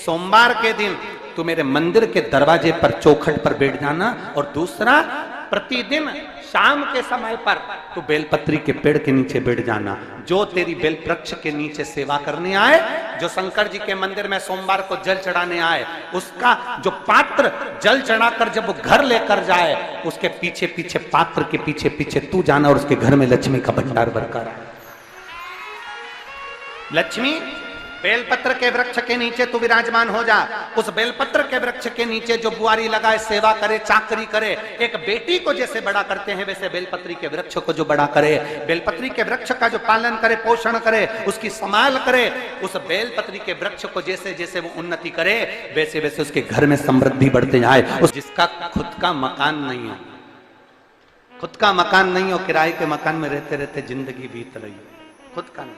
सोमवार के दिन तू मेरे मंदिर के दरवाजे पर चौखट पर बैठ जाना, और दूसरा प्रतिदिन शाम के समय पर तू बेलपत्री के पेड़ के नीचे बैठ जाना। जो तेरी बेल वृक्ष के नीचे सेवा करने आए, जो शंकर जी के मंदिर में सोमवार को जल चढ़ाने आए, उसका जो पात्र जल चढ़ाकर जब वो घर लेकर जाए, उसके पीछे पीछे, पात्र के पीछे पीछे तू जाना, और उसके घर में लक्ष्मी का भंडार भरकर आए। लक्ष्मी बेलपत्र के वृक्ष के नीचे तू विराजमान हो जा। उस बेलपत्र के वृक्ष के नीचे जो बुआरी लगाए, सेवा करे, चाकरी करे, एक बेटी को जैसे बड़ा करते हैं वैसे बेलपत्री के वृक्ष को जो बड़ा करे, बेलपत्री के वृक्ष का जो पालन करे, पोषण करे, उसकी संभाल करे, उस बेलपत्री के वृक्ष को जैसे जैसे वो उन्नति करे, वैसे वैसे उसके घर में समृद्धि बढ़ते जाए। उस जिसका खुद का मकान नहीं हो, खुद का मकान नहीं हो, किराए के मकान में रहते रहते जिंदगी बीत रही हो, खुद का नहीं,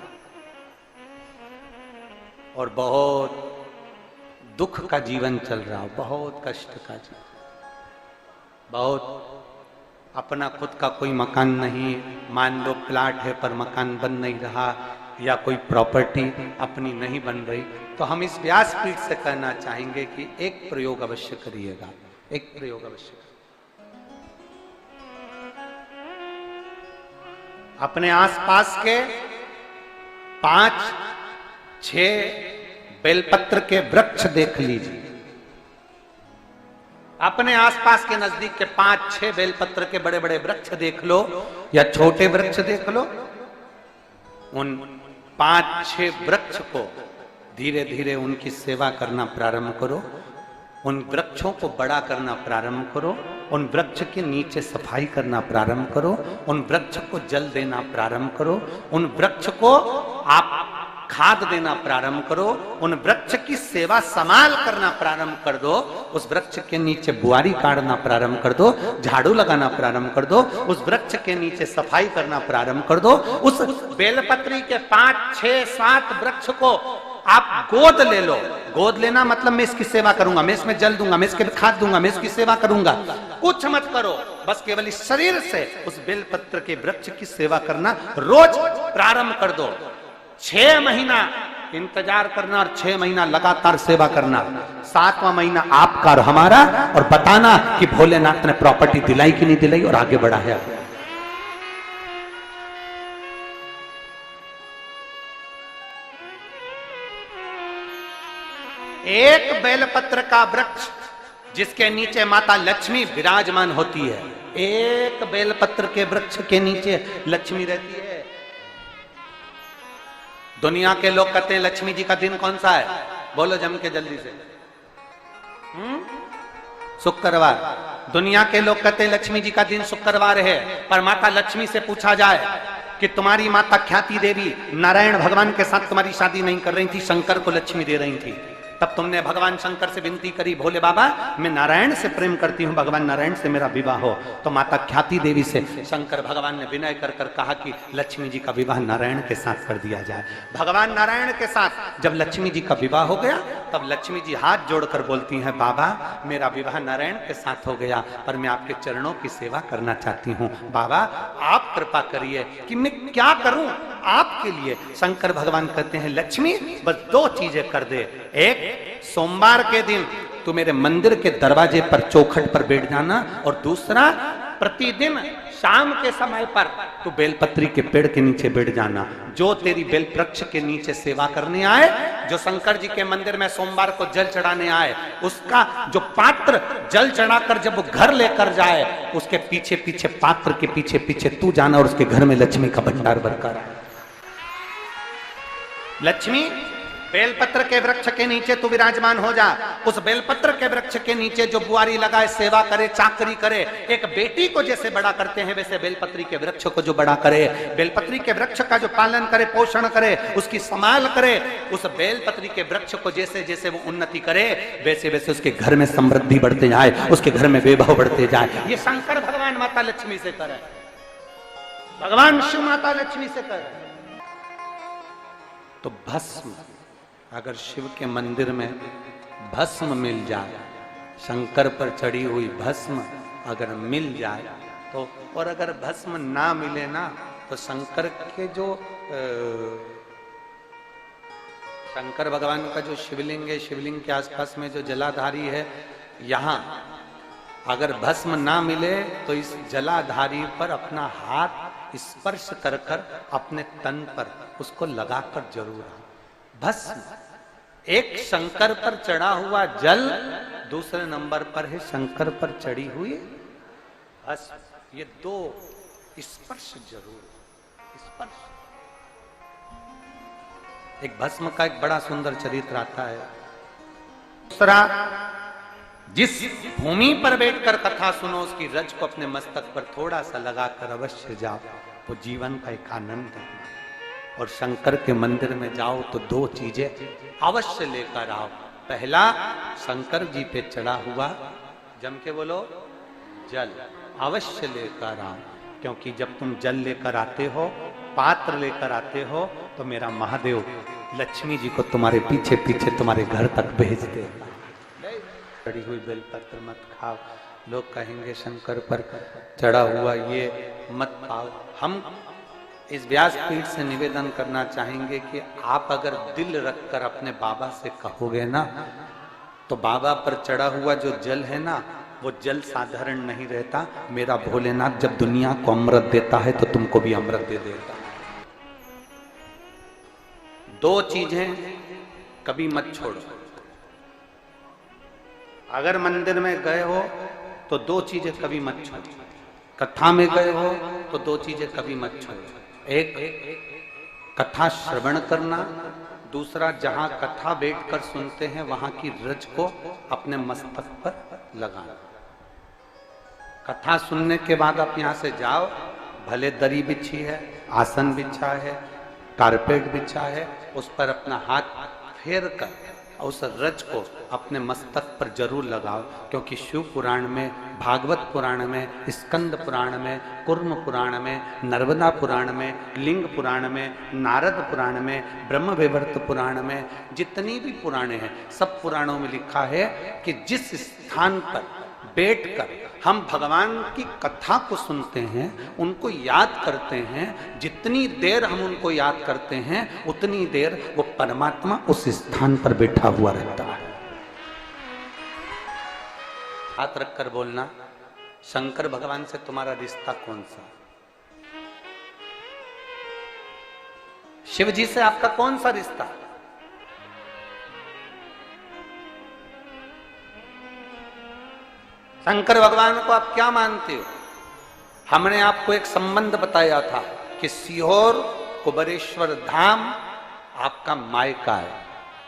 और बहुत दुख का जीवन चल रहा हो, बहुत कष्ट का जीवन, बहुत अपना खुद का कोई मकान नहीं, मान लो प्लाट है पर मकान बन नहीं रहा, या कोई प्रॉपर्टी अपनी नहीं बन रही, तो हम इस व्यासपीठ से कहना चाहेंगे कि एक प्रयोग अवश्य करिएगा, एक प्रयोग अवश्य। अपने आसपास के 5-6 बेलपत्र के वृक्ष देख लीजिए, अपने आसपास के नजदीक के 5-6 बेलपत्र के बड़े बड़े वृक्ष देख लो, या छोटे वृक्ष देख लो। उन 5-6 वृक्ष को धीरे धीरे उनकी सेवा करना प्रारंभ करो, उन वृक्षों को बड़ा करना प्रारंभ करो, उन वृक्ष के नीचे सफाई करना प्रारंभ करो, उन वृक्ष को जल देना प्रारंभ करो, उन वृक्ष को आप खाद देना प्रारंभ करो, उन वृक्ष की सेवा संभाल करना प्रारंभ कर दो, उस वृक्ष के नीचे बुआरी काटना प्रारंभ कर दो, झाड़ू लगाना प्रारंभ कर दो, उस वृक्ष के नीचे सफाई करना प्रारंभ कर दो। उस बेलपत्री के 5-6-7 वृक्ष को आप गोद ले लो। गोद लेना मतलब मैं इसकी सेवा करूंगा, मैं इसमें जल दूंगा, मैं इसके खाद दूंगा, मैं इसकी सेवा करूंगा, कुछ मत करो, बस केवल इस शरीर से उस बेलपत्र के वृक्ष की सेवा करना रोज प्रारंभ कर दो। 6 महीना इंतजार करना और 6 महीना लगातार सेवा करना, 7वां महीना आपका और हमारा, और बताना कि भोलेनाथ ने प्रॉपर्टी दिलाई कि नहीं दिलाई और आगे बढ़ा है। एक बेलपत्र का वृक्ष जिसके नीचे माता लक्ष्मी विराजमान होती है, एक बेलपत्र के वृक्ष के नीचे लक्ष्मी रहती है। दुनिया के लोग कहते हैं लक्ष्मी जी का दिन कौन सा है, बोलो जम के जल्दी से। शुक्रवार। दुनिया के लोग कहते हैं लक्ष्मी जी का दिन शुक्रवार है, पर माता लक्ष्मी से पूछा जाए कि तुम्हारी माता ख्याति देवी नारायण भगवान के साथ तुम्हारी शादी नहीं कर रही थी, शंकर को लक्ष्मी दे रही थी, तब तुमने भगवान शंकर से विनती करी, भोले बाबा मैं नारायण से प्रेम करती हूँ, भगवान नारायण से मेरा विवाह हो। तो माता ख्याति देवी से शंकर भगवान ने विनय कर कर कहा कि लक्ष्मी जी का विवाह नारायण के साथ कर दिया जाए। भगवान नारायण के साथ जब लक्ष्मी जी का विवाह हो गया, तब लक्ष्मी जी हाथ जोड़कर बोलती हैं, बाबा मेरा विवाह नारायण के साथ हो गया, पर मैं आपके चरणों की सेवा करना चाहती हूँ, बाबा आप कृपा करिए कि मैं क्या करूं आपके लिए। शंकर भगवान कहते हैं, लक्ष्मी बस 2 चीजें कर दे, एक सोमवार के दिन तू मेरे मंदिर के दरवाजे पर चौखट पर बैठ जाना, और दूसरा प्रतिदिन शाम के समय पर तू बेलपत्री के पेड़ के नीचे बैठ जाना। जो तेरी बेल वृक्ष के नीचे सेवा करने आए, जो शंकर जी के मंदिर में सोमवार को जल चढ़ाने आए, उसका जो पात्र जल चढ़ाकर जब वो घर लेकर जाए, उसके पीछे पीछे, पात्र के पीछे पीछे तू जाना, और उसके घर में लक्ष्मी का भंडार भरकर आए। लक्ष्मी बेलपत्र के वृक्ष के नीचे तू विराजमान हो जा। उस बेलपत्र के वृक्ष के नीचे जो बुआरी लगाए, सेवा करे, चाकरी करे, एक बेटी को जैसे बड़ा करते हैं वैसे बेलपत्री के वृक्ष को जो बड़ा करे, बेलपत्री के वृक्ष का जो पालन करे, पोषण करे, उसकी संभाल करे, उस बेलपत्री के वृक्ष को जैसे जैसे वो उन्नति करे, वैसे वैसे उसके घर में समृद्धि बढ़ते जाए, उसके घर में वैभव बढ़ते जाए। ये शंकर भगवान माता लक्ष्मी से करे, भगवान शिव माता लक्ष्मी से करे। तो भस्म, अगर शिव के मंदिर में भस्म मिल जाए, शंकर पर चढ़ी हुई भस्म अगर मिल जाए तो, और अगर भस्म ना मिले ना, तो शंकर के जो शंकर भगवान का जो शिवलिंग है, शिवलिंग के आसपास में जो जलाधारी है, यहाँ अगर भस्म ना मिले तो इस जलाधारी पर अपना हाथ स्पर्श कर कर अपने तन पर उसको लगाकर जरूर आओ। भस्म एक शंकर पर चढ़ा हुआ जल, दूसरे नंबर पर है शंकर पर चढ़ी हुई भस्म। ये दो स्पर्श जरूर, स्पर्श। एक भस्म का एक बड़ा सुंदर चरित्र आता है। दूसरा, जिस भूमि पर बैठकर कथा सुनो उसकी रज को अपने मस्तक पर थोड़ा सा लगाकर अवश्य जाओ, वो जीवन का एक आनंद है। और शंकर के मंदिर में जाओ तो दो चीजें अवश्य लेकर आओ। पहला, शंकर जी पे चढ़ा हुआ, जम के बोलो, जल अवश्य लेकर आओ। क्योंकि जब तुम जल लेकर आते हो, पात्र लेकर आते हो, तो मेरा महादेव लक्ष्मी जी को तुम्हारे पीछे पीछे तुम्हारे घर तक भेज देगा। चढ़ी हुई बेलपत्र मत खाओ, लोग कहेंगे शंकर पर चढ़ा हुआ ये मत खाओ। हम इस व्यासपीठ से निवेदन करना चाहेंगे कि आप अगर दिल रखकर अपने बाबा से कहोगे ना, तो बाबा पर चढ़ा हुआ जो जल है ना, वो जल साधारण नहीं रहता। मेरा भोलेनाथ जब दुनिया को अमृत देता है तो तुमको भी अमृत दे देता है। दो चीजें कभी मत छोड़ो। अगर मंदिर में गए हो तो दो चीजें कभी मत छोड़ो। कथा में गए हो तो दो चीजें कभी मत छोड़ो। एक, कथा श्रवण करना। दूसरा, जहां कथा बैठकर सुनते हैं वहां की रज को अपने मस्तक पर लगाना। कथा सुनने के बाद आप यहां से जाओ, भले दरी बिछी है, आसन बिछा है, कारपेट बिछा है, उस पर अपना हाथ फेर कर उस रज को अपने मस्तक पर जरूर लगाओ। क्योंकि शिव पुराण में, भागवत पुराण में, स्कंद पुराण में, कुर्म पुराण में, नर्मदा पुराण में, लिंग पुराण में, नारद पुराण में, ब्रह्म वैवर्त पुराण में, जितनी भी पुराणे हैं, सब पुराणों में लिखा है कि जिस स्थान पर बैठकर हम भगवान की कथा को सुनते हैं, उनको याद करते हैं, जितनी देर हम उनको याद करते हैं उतनी देर वो परमात्मा उस स्थान पर बैठा हुआ रहता है। हाथ रखकर बोलना, शंकर भगवान से तुम्हारा रिश्ता कौन सा? शिव जी से आपका कौन सा रिश्ता? शंकर भगवान को आप क्या मानते हो? हमने आपको एक संबंध बताया था कि सीहोर कुबेरेश्वर धाम आपका मायका है,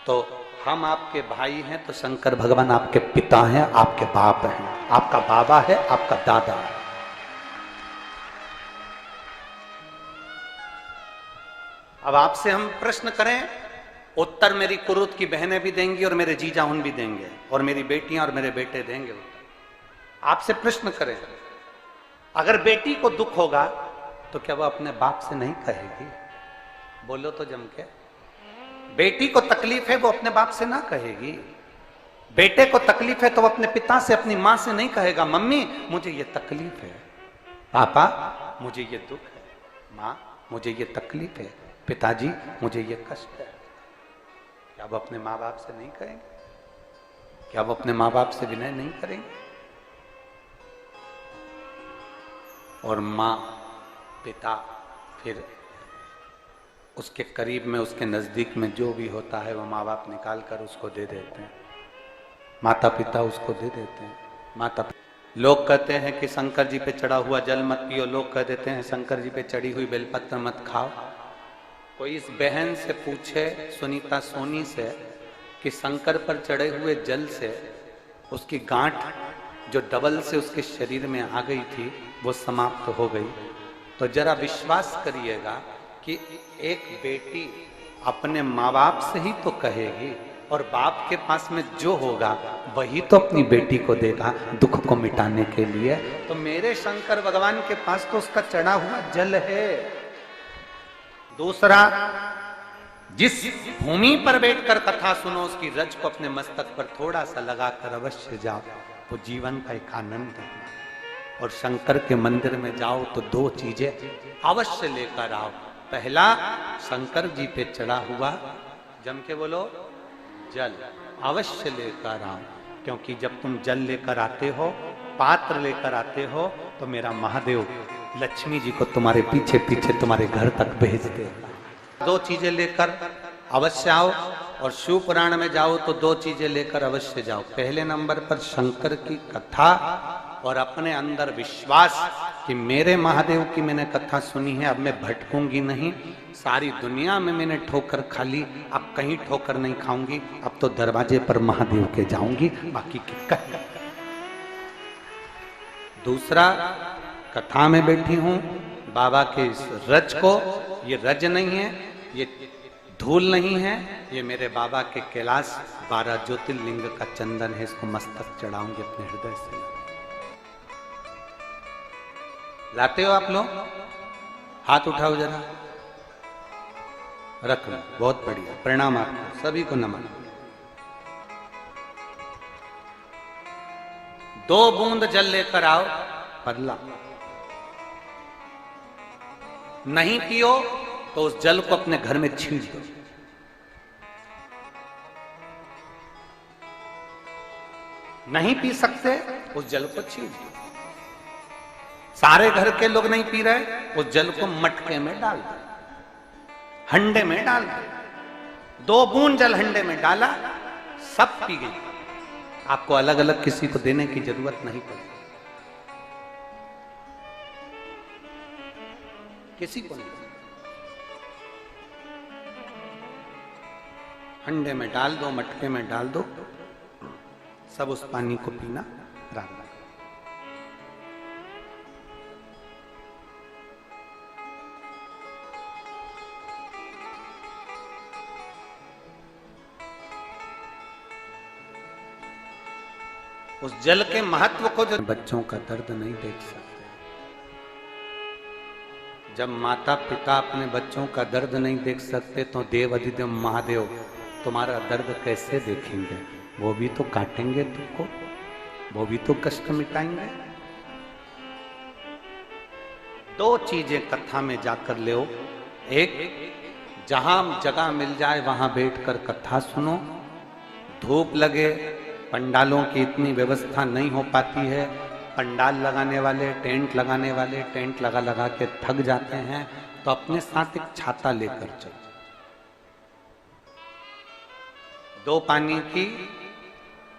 तो हम आपके भाई हैं, तो शंकर भगवान आपके पिता हैं, आपके बाप हैं, आपका बाबा है, आपका दादा है। अब आपसे हम प्रश्न करें, उत्तर मेरी कुरुत की बहनें भी देंगी और मेरे जीजा उन भी देंगे और मेरी बेटियां और मेरे बेटे देंगे। आपसे प्रश्न करें, अगर बेटी को दुख होगा तो क्या वो अपने बाप से नहीं कहेगी? बोलो तो जम के। बेटी को तकलीफ है, वो अपने बाप से ना कहेगी। बेटे को तकलीफ है तो वो अपने पिता से, अपनी मां से नहीं कहेगा, मम्मी मुझे ये तकलीफ है, पापा मुझे ये दुख है, मां मुझे ये तकलीफ है, पिताजी मुझे ये कष्ट है। क्या वो अपने माँ बाप से नहीं कहेंगे? क्या वो अपने माँ बाप से विनय नहीं करेंगे? और माँ, पिता, फिर उसके करीब में, उसके नजदीक में जो भी होता है वो माँ बाप निकाल कर उसको दे देते हैं, माता पिता उसको दे देते हैं। माता लोग कहते हैं कि शंकर जी पे चढ़ा हुआ जल मत पियो, लोग कह देते हैं शंकर जी पे चढ़ी हुई बेलपत्र मत खाओ। कोई इस बहन से पूछे, सुनीता सोनी से, कि शंकर पर चढ़े हुए जल से उसकी गांठ जो डबल से उसके शरीर में आ गई थी वो समाप्त हो गई, तो जरा विश्वास करिएगा कि एक बेटी अपने माँ बाप से ही तो कहेगी, और बाप के पास में जो होगा वही तो अपनी बेटी को देगा दुख को मिटाने के लिए। तो मेरे शंकर भगवान के पास तो उसका चढ़ा हुआ जल है। दूसरा, जिस भूमि पर बैठकर कथा सुनो उसकी रज को अपने मस्तक पर थोड़ा सा लगाकर अवश्य जाओ, वो जीवन का एक आनंद है। और शंकर के मंदिर में जाओ तो दो चीजें अवश्य लेकर आओ। पहला, शंकर जी पे चढ़ा हुआ जम के बोलो, जल अवश्य लेकर आओ, क्योंकि जब तुम जल लेकर आते हो, पात्र लेकर आते हो, तो मेरा महादेव लक्ष्मी जी को तुम्हारे पीछे पीछे तुम्हारे घर तक भेज देगा। दो चीजें लेकर अवश्य आओ, और शिव पुराण में जाओ तो दो चीजें लेकर अवश्य जाओ। पहले नंबर पर शंकर की कथा और अपने अंदर विश्वास कि मेरे महादेव की मैंने कथा सुनी है, अब मैं भटकूंगी नहीं। सारी दुनिया में मैंने ठोकर खा ली, अब कहीं ठोकर नहीं खाऊंगी, अब तो दरवाजे पर महादेव के जाऊंगी, बाकी की कह। दूसरा, कथा में बैठी हूं बाबा के इस रज को, ये रज नहीं है, ये धूल नहीं है, ये मेरे बाबा के कैलाश 12 ज्योतिर्लिंग का चंदन है, इसको मस्तक चढ़ाऊंगी अपने हृदय से। लाते हो आप लोग? हाथ उठाओ जरा, रख लो, बहुत बढ़िया, प्रणाम आपको सभी को, नमन। 2 बूंद जल लेकर आओ, पगला नहीं पियो तो उस जल को अपने घर में छींट दो। नहीं पी सकते, उस जल को छींट दो। सारे घर के लोग नहीं पी रहे, उस जल को मटके में डाल दो, हंडे में डाल दो। 2 बूंद जल हंडे में डाला, सब पी गई। आपको अलग अलग किसी को देने की जरूरत नहीं पड़ी, किसी को नहीं। हंडे में डाल दो, मटके में डाल दो, सब उस पानी को पीना रात। उस जल के महत्व को जो बच्चों का दर्द नहीं देख सकते, जब माता पिता अपने बच्चों का दर्द नहीं देख सकते, तो देव अधिदेव महादेव तुम्हारा दर्द कैसे देखेंगे? वो भी तो काटेंगे तुमको, वो भी तो कष्ट मिटाएंगे। 2 चीजें कथा में जाकर ले। एक, जहां जगह मिल जाए वहां बैठकर कथा सुनो। धूप लगे, पंडालों की इतनी व्यवस्था नहीं हो पाती है, पंडाल लगाने वाले, टेंट लगाने वाले टेंट लगा लगा के थक जाते हैं, तो अपने साथ एक छाता लेकर चलो। 2 पानी की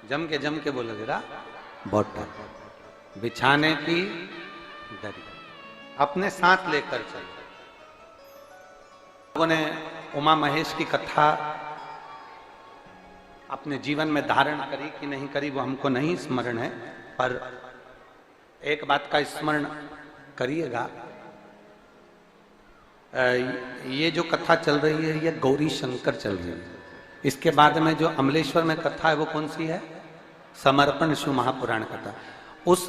जम के बोलो जरा, बोतल, बिछाने की दरी अपने साथ लेकर चलो। लोगों ने उमा महेश की कथा अपने जीवन में धारण करी कि नहीं करी वो हमको नहीं स्मरण है, पर एक बात का स्मरण करिएगा, ये जो कथा चल रही है ये गौरी शंकर चल रही है। इसके बाद में जो अमलेश्वर में कथा है वो कौन सी है? समर्पण शिव महापुराण कथा। उस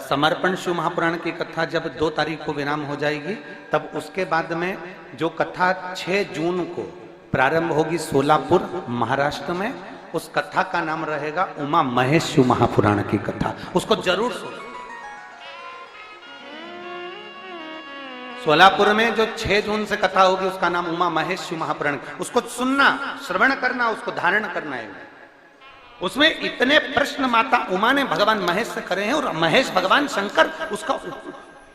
समर्पण शिव महापुराण की कथा जब 2 तारीख को विराम हो जाएगी, तब उसके बाद में जो कथा 6 जून को प्रारंभ होगी सोलापुर महाराष्ट्र में, उस कथा का नाम रहेगा उमा महेश शिव महापुराण की कथा। उसको जरूर सुनो। सोलापुर में जो 6 जून से कथा होगी उसका नाम उमा महेश शिव महापुराण। उसको सुनना, श्रवण करना, उसको धारण करना है। उसमें इतने प्रश्न माता उमा ने भगवान महेश से करे हैं, और महेश भगवान शंकर उसका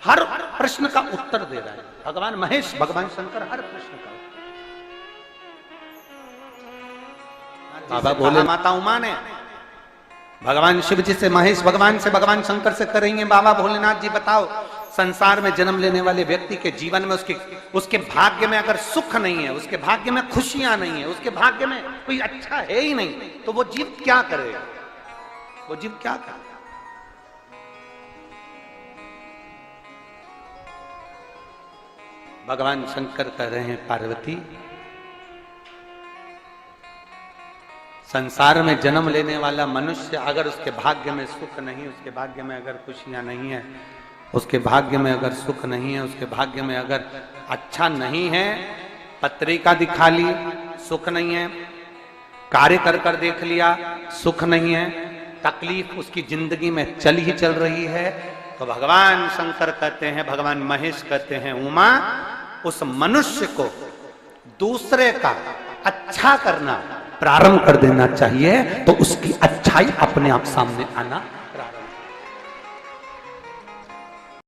हर प्रश्न का उत्तर दे रहा है। भगवान महेश भगवान शंकर हर प्रश्न का। बाबा बोले माता उमा ने भगवान शिव जी से, महेश भगवान से, भगवान शंकर से करेंगे, बाबा भोलेनाथ जी बताओ, संसार में जन्म लेने वाले व्यक्ति के जीवन में उसके भाग्य में अगर सुख नहीं है, उसके भाग्य में खुशियां नहीं है, उसके भाग्य में कोई अच्छा है ही नहीं, तो वो जीव क्या करेगा? वो जीव क्या करेगा? भगवान शंकर कह रहे हैं, पार्वती, संसार में जन्म लेने वाला मनुष्य अगर उसके भाग्य में सुख नहीं, उसके भाग्य में अगर खुशियां नहीं है, उसके भाग्य में अगर सुख नहीं है, उसके भाग्य में अगर अच्छा नहीं है, पत्रिका दिखा ली सुख नहीं है, कार्य कर कर देख लिया सुख नहीं है, तकलीफ उसकी जिंदगी में चल ही चल रही है, तो भगवान शंकर कहते हैं, भगवान महेश कहते हैं, उमा, उस मनुष्य को दूसरे का अच्छा करना प्रारंभ कर देना चाहिए, तो उसकी अच्छाई अपने आप सामने आना